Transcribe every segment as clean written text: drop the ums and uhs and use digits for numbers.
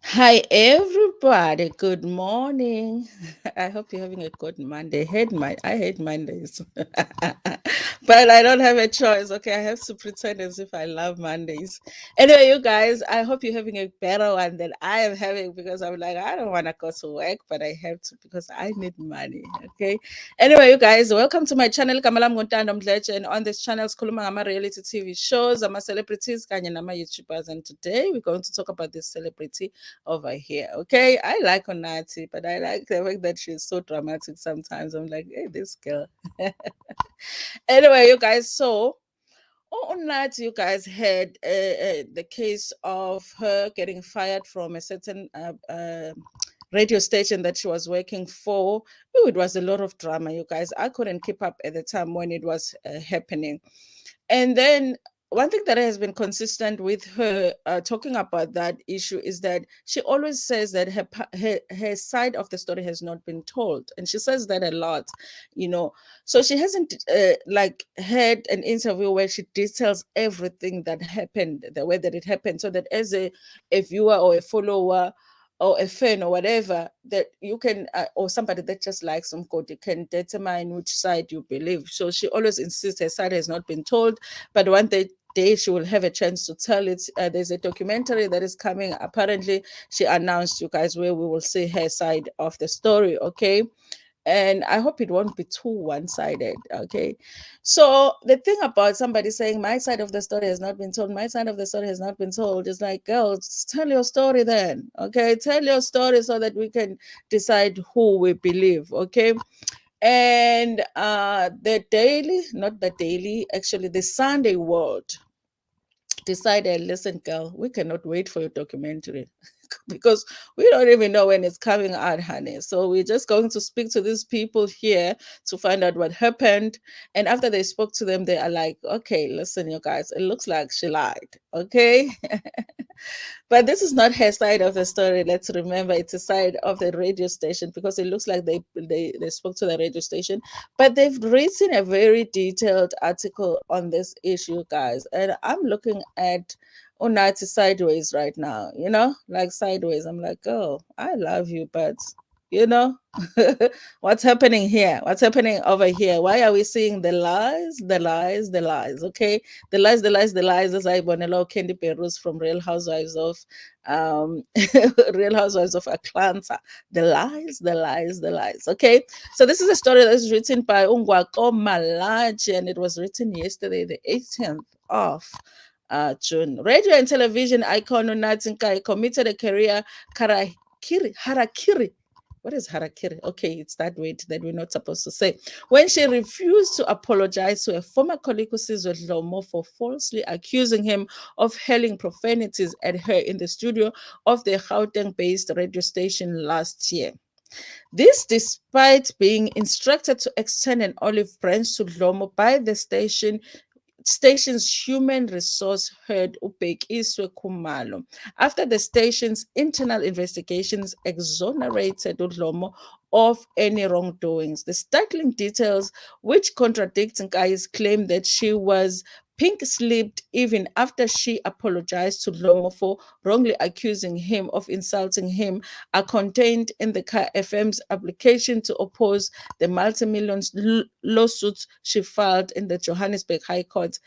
Hi, everybody. Good morning. I hope you're having a good Monday. I hate Mondays, but I don't have a choice. Okay, I have to pretend as if I love Mondays. Anyway, you guys, I hope you're having a better one than I am having because I'm like, I don't want to go to work, but I have to because I need money. Okay. Anyway, you guys, welcome to my channel. Kamalam Ntando Mdletshe, and on this channel, Skuluma Ngama reality TV shows, ama celebrities, kanye nama YouTubers, and today we're going to talk about this celebrity over here. Okay, I like Unati, but I like the fact that she's so dramatic sometimes. I'm like, hey, this girl. Anyway, you guys, so on night, you guys had the case of her getting fired from a certain radio station that she was working for. Oh, it was a lot of drama, you guys. I couldn't keep up at the time when it was happening. And then one thing that has been consistent with her talking about that issue is that she always says that her side of the story has not been told, and she says that a lot, you know. So she hasn't like had an interview where she details everything that happened, the way that it happened, so that as a viewer or a follower or a fan or whatever, that you can or somebody that just likes some code, you can determine which side you believe. So she always insists her side has not been told, but one day she will have a chance to tell it. There's a documentary that is coming. Apparently, she announced, you guys, where we will see her side of the story. Okay, and I hope it won't be too one-sided. Okay, so the thing about somebody saying my side of the story has not been told, my side of the story has not been told, is like, girls, tell your story then. Okay, tell your story so that we can decide who we believe. Okay, and the daily, not the daily, actually the Sunday World decided, listen, girl, we cannot wait for your documentary because we don't even know when it's coming out, honey. So we're just going to speak to these people here to find out what happened. And after they spoke to them, they are like, okay, listen, you guys, it looks like she lied. Okay. But this is not her side of the story. Let's remember it's a side of the radio station because it looks like they spoke to the radio station, but they've written a very detailed article on this issue, guys. And I'm looking at Unati sideways right now, like sideways. I'm like, oh, I love you, but you know what's happening here, what's happening over here, why are we seeing the lies, the lies, the lies? Okay, the lies, the lies, the lies, as I Bonelo Candy Perus from um Real Housewives of Atlanta. The lies, the lies, the lies. Okay, so this is a story that's written by Ungwako Malachi, and it was written yesterday, the 18th of June. Radio and television icon Unathi Nkayi committed a career harakiri. What is harakiri? Okay, it's that word that we're not supposed to say. When she refused to apologize to a former colleague Usizwe Dlomo for falsely accusing him of hurling profanities at her in the studio of the Gauteng-based radio station last year. This despite being instructed to extend an olive branch to Dlomo by the station's human resource head Ubhekiswe Khumalo after the station's internal investigations exonerated Udlomo of any wrongdoings. The startling details, which contradict Nkayi's claim that she was pink slipped even after she apologized to Dlomo for wrongly accusing him of insulting him, are contained in the FM's application to oppose the multi-million lawsuits she filed in the Johannesburg High Court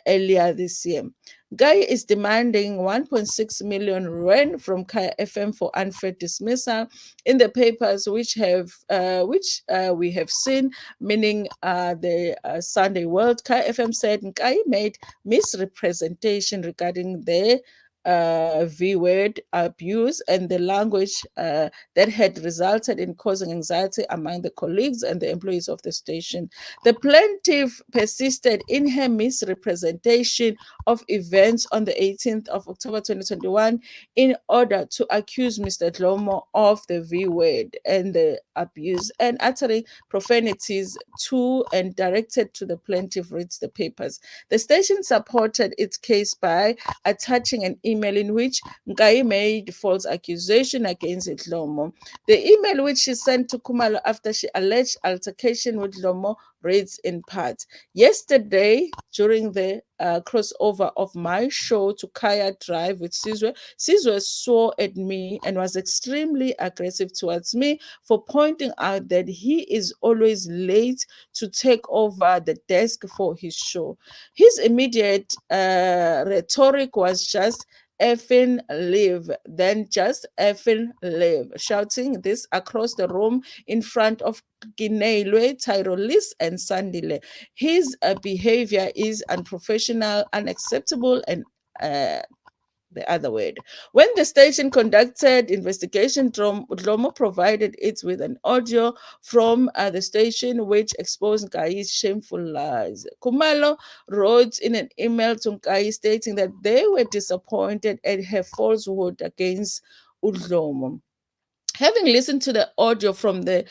earlier this year. Guy is demanding 1.6 million rand from Kaya FM for unfair dismissal in the papers, which we have seen, meaning the Sunday World. Kaya FM said Nkayi made misrepresentation regarding the V word abuse and the language that had resulted in causing anxiety among the colleagues and the employees of the station. The plaintiff persisted in her misrepresentation of events on the 18th of October 2021 in order to accuse Mr. Dlomo of the V word and the abuse and uttering profanities to and directed to the plaintiff, reads the papers. The station supported its case by attaching an email in which Nkayi made false accusation against Dlomo. The email, which she sent to Khumalo after she alleged altercation with Dlomo, reads in part. Yesterday, during the crossover of my show to Kaya Drive with Sizwe swore at me and was extremely aggressive towards me for pointing out that he is always late to take over the desk for his show. His immediate rhetoric was just effing live, then just effing live, shouting this across the room in front of Gineilwe, Tyrolis, and Sandile. His behavior is unprofessional, unacceptable, and the other word. When the station conducted investigation, Dlomo provided it with an audio from the station which exposed Nkayi's shameful lies. Kumalo wrote in an email to Nkayi stating that they were disappointed at her falsehood against Udlomo. Having listened to the audio from the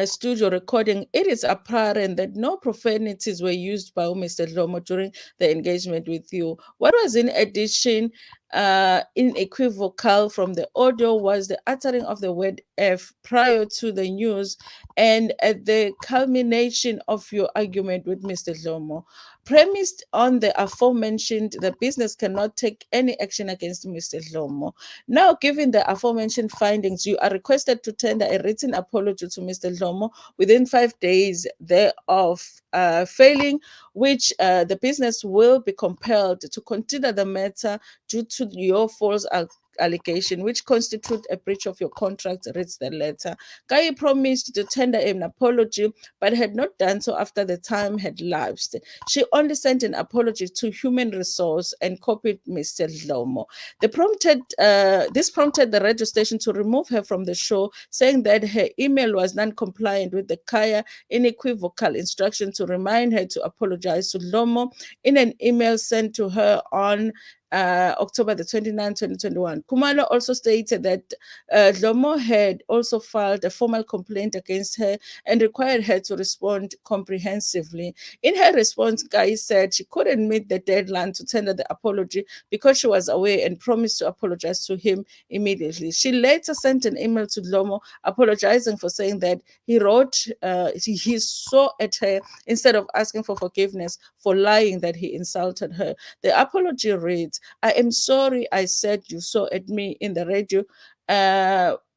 studio recording, it is apparent that no profanities were used by Mr. Lomo during the engagement with you. What was in addition unequivocal from the audio was the uttering of the word F prior to the news and at the culmination of your argument with Mr. Lomo. Premised on the aforementioned, the business cannot take any action against Mr. Lomo. Now, given the aforementioned findings, you are requested to tender a written apology to Mr. Lomo within 5 days thereof. Failing which, the business will be compelled to consider the matter due to your false allegation, which constitute a breach of your contract, reads the letter. Nkayi promised to tender an apology, but had not done so after the time had lapsed. She only sent an apology to Human Resource and copied Mr. Lomo. This prompted the radio station to remove her from the show, saying that her email was non-compliant with the Kaya unequivocal instruction to remind her to apologize to Lomo in an email sent to her on October the 29th, 2021. Kumalo also stated that Lomo had also filed a formal complaint against her and required her to respond comprehensively. In her response, Guy said she couldn't meet the deadline to tender the apology because she was away and promised to apologize to him immediately. She later sent an email to Lomo apologizing for saying that he saw at her instead of asking for forgiveness for lying that he insulted her. The apology reads, I am sorry I said you saw at me in the radio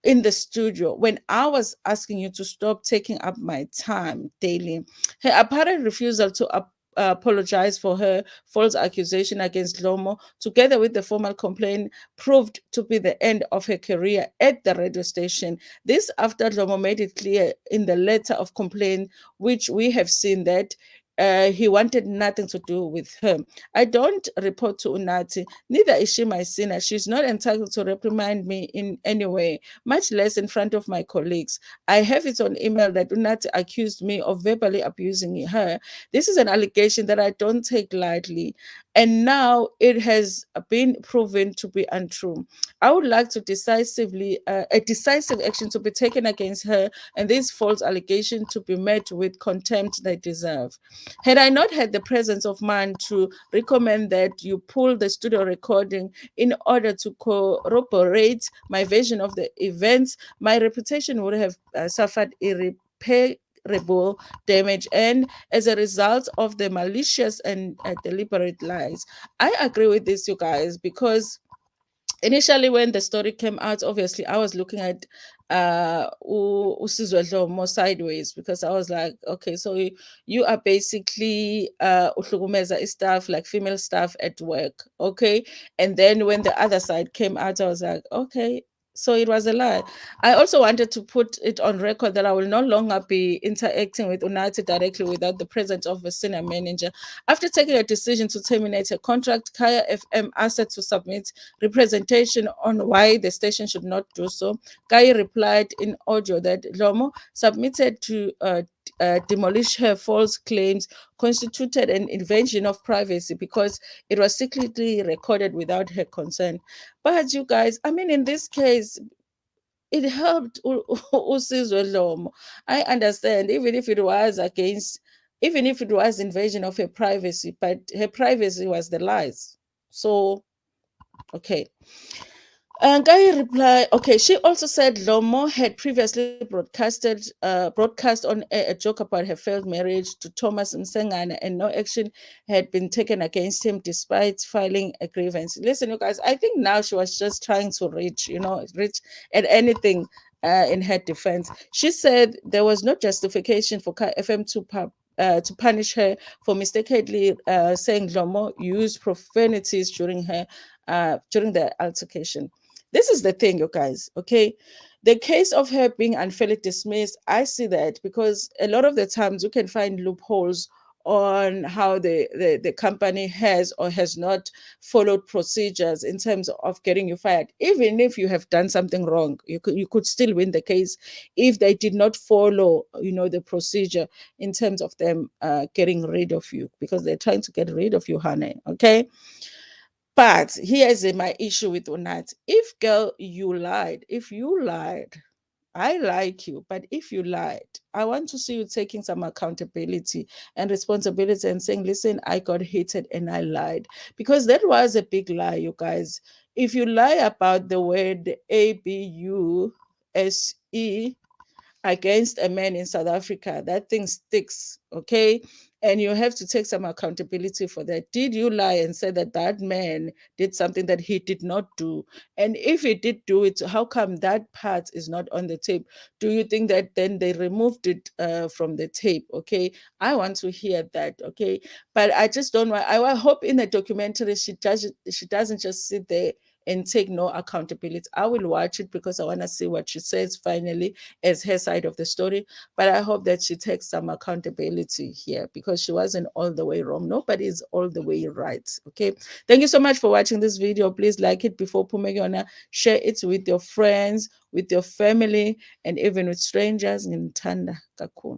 in the studio when I was asking you to stop taking up my time daily. Her apparent refusal to apologize for her false accusation against Lomo, together with the formal complaint, proved to be the end of her career at the radio station. This after Lomo made it clear in the letter of complaint, which we have seen that he wanted nothing to do with her. I don't report to Unati, neither is she my sinner. She's not entitled to reprimand me in any way, much less in front of my colleagues. I have it on email that Unati accused me of verbally abusing her. This is an allegation that I don't take lightly, and now it has been proven to be untrue. I would like to a decisive action to be taken against her and these false allegations to be met with contempt they deserve. Had I not had the presence of mind to recommend that you pull the studio recording in order to corroborate my version of the events, my reputation would have suffered irreparable damage, and as a result of the malicious and deliberate lies. I agree with this, you guys, because initially when the story came out, obviously I was looking at Usizwe Dlomo sideways, because I was like, okay, so you are basically uhlukumeza staff, like female staff at work, okay? And then when the other side came out, I was like, okay, so it was a lie. I also wanted to put it on record that I will no longer be interacting with Unati directly without the presence of a senior manager. After taking a decision to terminate a contract, Kaya FM asked her to submit representation on why the station should not do so. Nkayi replied in audio that Lomo submitted to demolish her false claims constituted an invasion of privacy because it was secretly recorded without her consent. But you guys, I mean, in this case, it helped Usizwe Dlomo. I understand, even if it was invasion of her privacy, but her privacy was the lies. So, okay. Nkayi replied, okay, she also said Lomo had previously broadcast on a joke about her failed marriage to Thomas Msengana, and no action had been taken against him despite filing a grievance. Listen, you guys, I think now she was just trying to reach at anything in her defense. She said there was no justification for FM to punish her for mistakenly saying Lomo used profanities during the altercation. This is the thing, you guys, okay? The case of her being unfairly dismissed, I see that because a lot of the times you can find loopholes on how the company has or has not followed procedures in terms of getting you fired. Even if you have done something wrong, you could still win the case if they did not follow, the procedure in terms of them getting rid of you, because they're trying to get rid of you, honey. Okay. But here's my issue with Unati. If girl, if you lied, I like you, but if you lied, I want to see you taking some accountability and responsibility and saying, listen, I got hated and I lied. Because that was a big lie, you guys. If you lie about the word ABUSE, against a man in South Africa, that thing sticks, okay? And you have to take some accountability for that. Did you lie and say that that man did something that he did not do? And if he did do it, how come that part is not on the tape? Do you think that then they removed it from the tape? Okay, I want to hear that. Okay, but I just don't want. I hope in the documentary she doesn't just sit there and take no accountability. I will watch it because I want to see what she says finally as her side of the story. But I hope that she takes some accountability here because she wasn't all the way wrong. Nobody is all the way right. Okay. Thank you so much for watching this video. Please like it before Pumegona. Share it with your friends, with your family, and even with strangers. Ntando kakhulu.